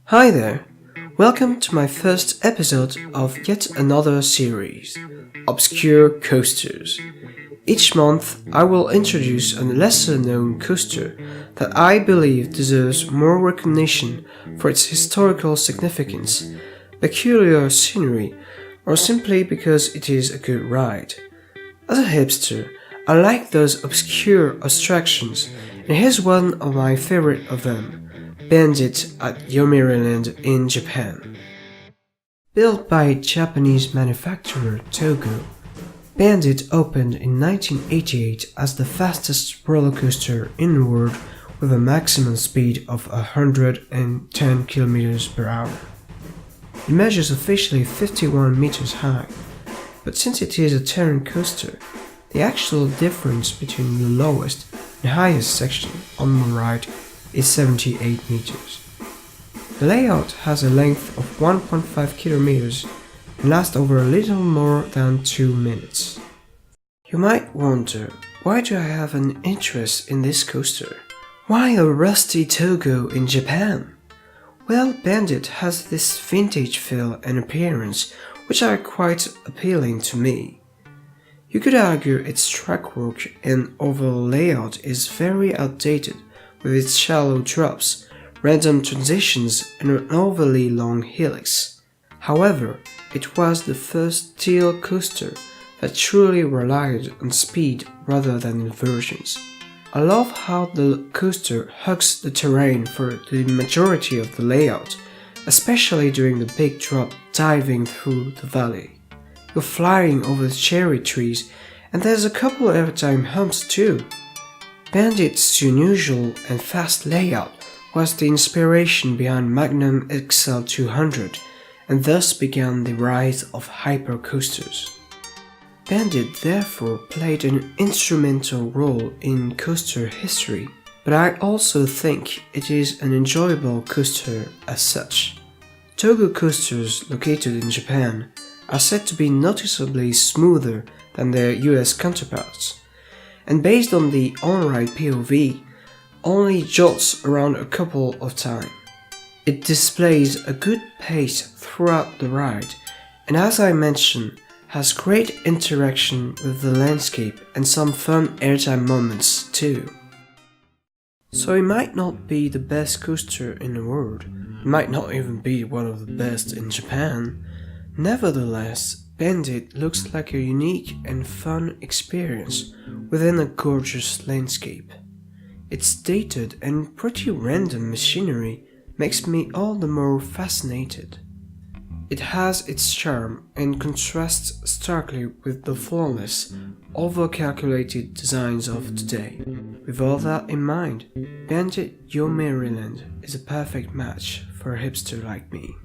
Hi there! Welcome to my first episode of yet another series, Obscure Coasters. Each month I will introduce a lesser known coaster that I believe deserves more recognition for its historical significance, peculiar scenery, or simply because it is a good ride. As a hipster, I like those obscure abstractions, and here's one of my favorite of them. Bandit at Yomiuriland in Japan. Built by Japanese manufacturer Togo, Bandit opened in 1988 as the fastest roller coaster in the world with a maximum speed of 110 km per hour. It measures officially 51 meters high, but since it is a terrain coaster, the actual difference between the lowest and highest section on the ride is 78 meters. The layout has a length of 1.5 kilometers and lasts over a little more than 2 minutes. You might wonder, why do I have an interest in this coaster? Why a rusty Togo in Japan? Well, Bandit has this vintage feel and appearance which are quite appealing to me. You could argue its trackwork and overall layout is very outdated, with its shallow drops, random transitions, and an overly long helix. However, it was the first steel coaster that truly relied on speed rather than inversions. I love how the coaster hugs the terrain for the majority of the layout, especially during the big drop diving through the valley. You're flying over the cherry trees, and there's a couple of airtime humps too. Bandit's unusual and fast layout was the inspiration behind Magnum XL-200 and thus began the rise of hypercoasters. Bandit therefore played an instrumental role in coaster history, but I also think it is an enjoyable coaster as such. Togo coasters located in Japan are said to be noticeably smoother than their US counterparts, and based on the on-ride POV, only jolts around a couple of times. It displays a good pace throughout the ride, and as I mentioned, has great interaction with the landscape and some fun airtime moments too. So it might not be the best coaster in the world, it might not even be one of the best in Japan. Nevertheless, Bandit looks like a unique and fun experience within a gorgeous landscape. Its dated and pretty random machinery makes me all the more fascinated. It has its charm and contrasts starkly with the flawless, over-calculated designs of today. With all that in mind, Bandit Yomiuriland is a perfect match for a hipster like me.